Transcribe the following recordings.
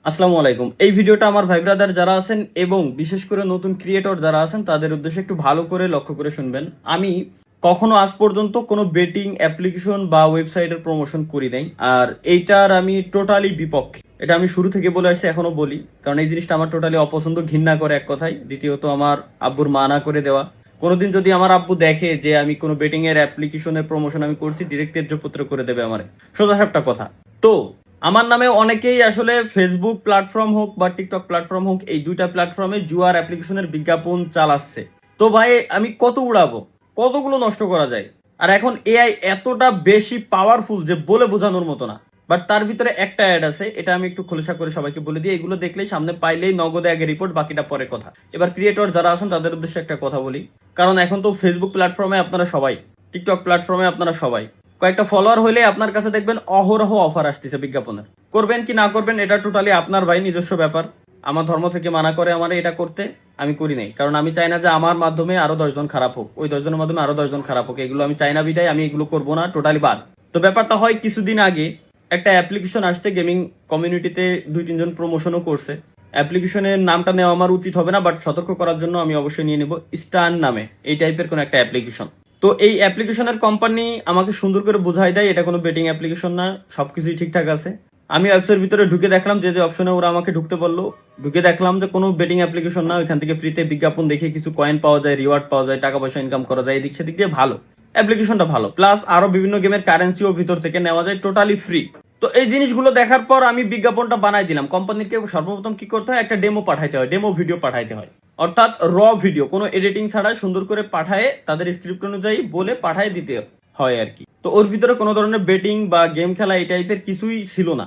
আসসালামু আলাইকুম। এই ভিডিওটা আমার ভাই ব্রাদার যারা আছেন এবং বিশেষ করে নতুন ক্রিয়েটর যারা আছেন তাদের উদ্দেশ্যে একটু ভালো করে লক্ষ্য করে শুনবেন। আমি কখনো আজ পর্যন্ত কোনো বেটিং অ্যাপ্লিকেশন বা ওয়েবসাইটের প্রমোশন করি নাই, আর এইটার আমি টোটালি বিপক্ষে। এটা আমি শুরু থেকে বলে আসছি, এখনো বলি, কারণ এই জিনিসটা আমার টোটালি অপছন্দ, ঘৃণা করে এক কথায়। দ্বিতীয়ত আমার আব্বুর মানা করে দেওয়া। কোনোদিন যদি আমার আব্বু দেখে যে আমি কোনো বেটিং এর অ্যাপ্লিকেশনের প্রমোশন আমি করছি, ডিরেক্ট তেজ্যপত্র করে দেবে আমারে, সোজা সাপটা কথা। তো আমার নামে অনেকেই আসলে ফেসবুক প্ল্যাটফর্ম হোক বা টিকটক প্ল্যাটফর্ম হোক, এই দুইটা প্ল্যাটফর্মে জুয়ার অ্যাপ্লিকেশনের বিজ্ঞাপন চালাচ্ছে। তো ভাই আমি কত উড়াবো, কতগুলো নষ্ট করা যায়। আর এখন এআই এতটা বেশি পাওয়ারফুল যে বলে বোঝানোর মতো না। বাট তার ভিতরে একটা অ্যাড আছে, এটা আমি একটু খোলসা করে সবাইকে বলে দিই। এগুলো দেখলেই সামনে পাইলেই নগদে আগে রিপোর্ট, বাকিটা পরে কথা। এবার ক্রিয়েটর যারা আছেন তাদের উদ্দেশ্যে একটা কথা বলি, কারণ এখন তো ফেসবুক প্ল্যাটফর্মে আপনারা সবাই, টিকটক প্ল্যাটফর্মে আপনারা সবাই, কয়েকটা ফলোয়ার হইলে আপনার কাছে দেখবেন অহরহ অফার আসতেছে বিজ্ঞাপনের। করবেন কি না করবেন এটা টোটালি আপনার ভাই নিজস্ব ব্যাপার। আমার ধর্ম থেকে মানা করে আমার এটা করতে, আমি করি নাই, কারণ আমি চাই না যে আমার মাধ্যমে আরো 10 জন খারাপ হোক, ওই 10 জনের মাধ্যমে আরো 10 জন খারাপ হোক। এগুলো আমি চাই না, বিদায় আমি এগুলো করবো না, টোটালি বাদ। তো ব্যাপারটা হয়, কিছুদিন আগে একটা অ্যাপ্লিকেশন আসছে গেমিং কমিউনিটিতে, 2-3 জন প্রমোশনও করছে। অ্যাপ্লিকেশনের নামটা নেওয়া আমার উচিত হবে না, বাট সতর্ক করার জন্য আমি অবশ্যই নিয়ে নেব। স্টান নামে এই টাইপের কোন একটা অ্যাপ্লিকেশন। তো এই অ্যাপ্লিকেশনের কোম্পানি আমাকে সুন্দর করে বোঝাই দেয় এটা কোনো বেটিং অ্যাপ্লিকেশন না, সবকিছুই ঠিকঠাক আছে। আমি অ্যাপসের ভিতরে ঢুকে দেখলাম, যে অপশনে ওরা আমাকে ঢুকতে বললো, ঢুকে দেখলাম যে কোনো বেটিং অ্যাপ্লিকেশন না। ওইখান থেকে ফ্রিতে বিজ্ঞাপন দেখে কিছু কয়েন পাওয়া যায়, রিওয়ার্ড পাওয়া যায়, টাকা পয়সা ইনকাম করা যায়, এদিক সেদিক দিয়ে ভালো অ্যাপ্লিকেশনটা, ভালো। প্লাস আরো বিভিন্ন গেমের কারেন্সিও ভিতর থেকে নেওয়া যায়, টোটালি ফ্রি। তো এই জিনিসগুলো দেখার পর আমি বিজ্ঞাপনটা বানাই দিলাম। কোম্পানিকে সর্বপ্রথম কি করতে হয়, একটা ডেমো পাঠাইতে হয়, ডেমো ভিডিও পাঠাইতে হয়, অর্থাৎ র ভিডিও, কোনো এডিটিং ছাড়া সুন্দর করে পাঠায়, তাদের স্ক্রিপ্ট অনুযায়ী বলে পাঠায় দিতে হয় আর কি। তো ওর ভিতরে কোনো ধরনের বেটিং বা গেম খেলা এই টাইপের কিছুই ছিল না।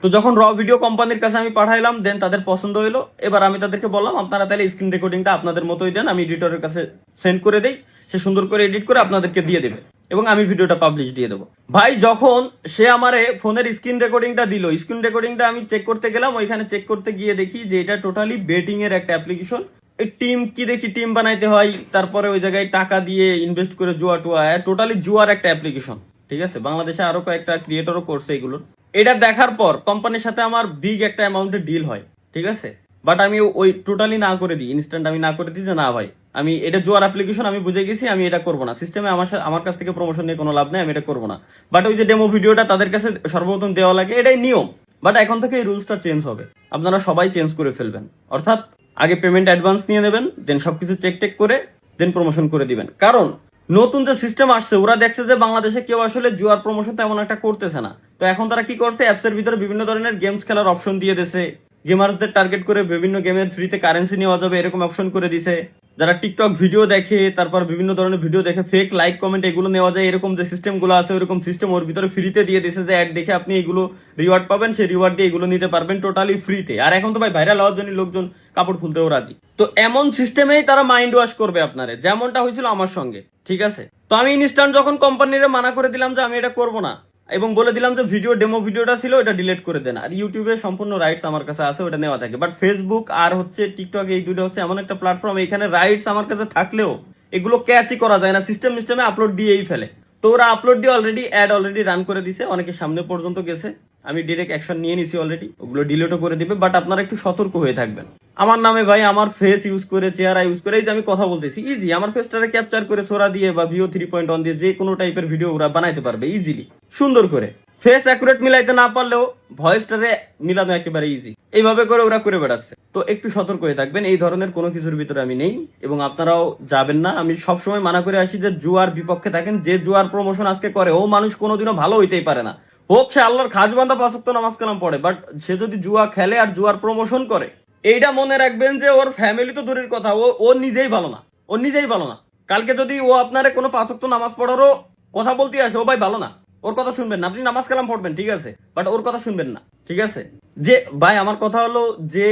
তো যখন র ভিডিও কোম্পানির কাছে আমি পাঠাইলাম, দেন তাদের পছন্দ হলো। এবার আমি তাদেরকে বললাম, আপনারা তাহলে স্ক্রিন রেকর্ডিংটা আপনাদের মতোই দেন, আমি এডিটরের কাছে সেন্ড করে দেই, সে সুন্দর করে এডিট করে আপনাদেরকে দিয়ে দেবে এবং আমি ভিডিওটা পাবলিশ দিয়ে দেবো। ভাই যখন সে আমারে ফোনের স্ক্রিন রেকর্ডিংটা দিল, স্ক্রিন রেকর্ডিংটা আমি চেক করতে গেলাম, ওইখানে চেক করতে গিয়ে দেখি যে এটা টোটালি বেটিং এর একটা অ্যাপ্লিকেশন। এই টিম কি দেখি, টিম বানাইতে হয়, তারপরে ওই জায়গায় টাকা দিয়ে ইনভেস্ট করে জুয়া টুয়া, টোটালি জুয়ার একটা অ্যাপ্লিকেশন। ঠিক আছে, বাংলাদেশে আরো কয়েকটা ক্রিয়েটরও করছে এগুলো। এটা দেখার পর কোম্পানির সাথে আমার বিগ একটা অ্যামাউন্টের ডিল হয়, ঠিক আছে। বাট আমি ওই টোটালি না করে দিই, ইনস্ট্যান্ট আমি না করে দিই যে না ভাই, আমি এটা জোয়ার অ্যাপ্লিকেশন, আমি বুঝে গেছি, আমি এটা করবো না। সিস্টেমে আমার কাছ থেকে প্রমোশন নিয়ে কোনো লাভ নেই, আমি এটা করবো না। বাট ওই যে ডেমো ভিডিওটা তাদের কাছে সর্বপ্রথম দেওয়া লাগে, এটাই নিয়ম। বাট এখন থেকে এই রুলসটা চেঞ্জ হবে, আপনারা সবাই চেঞ্জ করে ফেলবেন। অর্থাৎ আগে পেমেন্ট অ্যাডভান্স নিয়ে নেবেন, দেন সবকিছু চেক টেক করে দেন প্রমোশন করে দিবেন। কারণ নতুন যে সিস্টেম আসছে, ওরা দেখছে যে বাংলাদেশে কেউ আসলে জুয়ার প্রমোশন তেমন একটা করতেছে না। তো এখন তারা কি করছে, অ্যাপসের ভিতরে বিভিন্ন ধরনের গেমস খেলার অপশন দিয়ে দিয়েছে, গেমারদের টার্গেট করে বিভিন্ন গেমের ফ্রিতে কারেন্সি নেওয়া যাবে এরকম অপশন করে দিছে। যারা টিকটক ভিডিও দেখে, তারপর বিভিন্ন ধরনের ভিডিও দেখে, ফেক লাইক কমেন্ট এগুলো নেওয়া যায়, এরকম যে সিস্টেম গুলো আছে ওইরকম সিস্টেম ওর ভিতরে ফ্রিতে দিয়ে দিছে, যে অ্যাড দেখে আপনি এগুলো রিওয়ার্ড পাবেন, সেই রিওয়ার্ড দিয়ে এগুলো নিতে পারবেন টোটালি ফ্রিতে। আর এখন তো ভাই ভাইরাল হওয়ার জন্য লোকজন কাপড় খুলতেও রাজি। তো এমন সিস্টেমেই তারা মাইন্ড ওয়াশ করবে আপনারে, যেমনটা হয়েছিল আমার সঙ্গে, ঠিক আছে। তো আমি ইনস্ট্যান্ট যখন কোম্পানিরে মানা করে দিলাম যে আমি এটা করবো না, এবং বলে দিলাম যে ডেমো ভিডিওটা ছিল এটা ডিলিট করে দেন, আর ইউটিউবে সম্পূর্ণ রাইটস আমার কাছে আছে, ওটা নেওয়া থাকে। বাট ফেসবুক আর হচ্ছে টিকটক, এই দুটো হচ্ছে এমন একটা প্ল্যাটফর্ম, এখানে রাইটস আমার কাছে থাকলেও এগুলো ক্যাচই করা যায় না, সিস্টেমে আপলোড দিয়েই ফেলে। তো ওরা আপলোড দিয়ে অলরেডি অ্যাড অলরেডি রান করে দিছে, অনেকের সামনে পর্যন্ত গেছে। আমি ডিরেক্ট অ্যাকশন নিয়ে নিছি অলরেডি, ওগুলো ডিলিটও করে দিবে। বাট আপনারা একটু সতর্ক হয়ে থাকবেন। আমার নামে ভাই আমার ফেস ইউজ করে, চেহারা ইউজ করে, এই যে আমি কথা বলতেছি, ইজি আমার ফেসটারে ক্যাপচার করে সোরা দিয়ে বা ভিও 3.1 দিয়ে যে কোনো টাইপের ভিডিও ওরা বানাইতে পারবে ইজিলি, সুন্দর করে। ফেস অ্যাকুরেট মিলাইতে না পারলেও ভয়েসটারে মিলানো একেবারে ইজি, এইভাবে করে ওরা করে বেড়াচ্ছে। তো একটু সতর্ক হয়ে থাকবেন, এই ধরনের কোনো কিছুর ভিতরে আমি নেই এবং আপনারাও যাবেন না। আমি সবসময় মানা করে আসি যে জুয়ার বিপক্ষে থাকেন। যে জুয়ার প্রমোশন আজকে করে ও মানুষ কোনোদিনও ভালো হইতেই পারে না, হোক সে আল্লাহর খাজ বান্ধা 5 ওয়াক্ত নামাজ কালাম পড়ে, বাট সে যদি জুয়া খেলে আর জুয়ার প্রমোশন করে, এইটা মনে রাখবেন যে ওর ফ্যামিলি তো দূরের কথা, ও নিজেই ভালো না, ও নিজেই ভালো না। কালকে যদি ও আপনারে কোনো 5 ওয়াক্ত নামাজ পড়ারও কথা বলতে আসে, ও ভাই ভালো না, ওর কথা শুনবেন না। আপনি নামাজ কালাম পড়বেন ঠিক আছে, বাট ওর কথা শুনবেন না, ঠিক আছে। যে ভাই আমার কথা হলো যে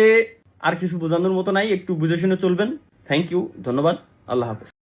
আর কিছু বোঝানোর মতো নাই, একটু বুঝে শুনে চলবেন। থ্যাংক ইউ, ধন্যবাদ, আল্লাহ হাফেজ।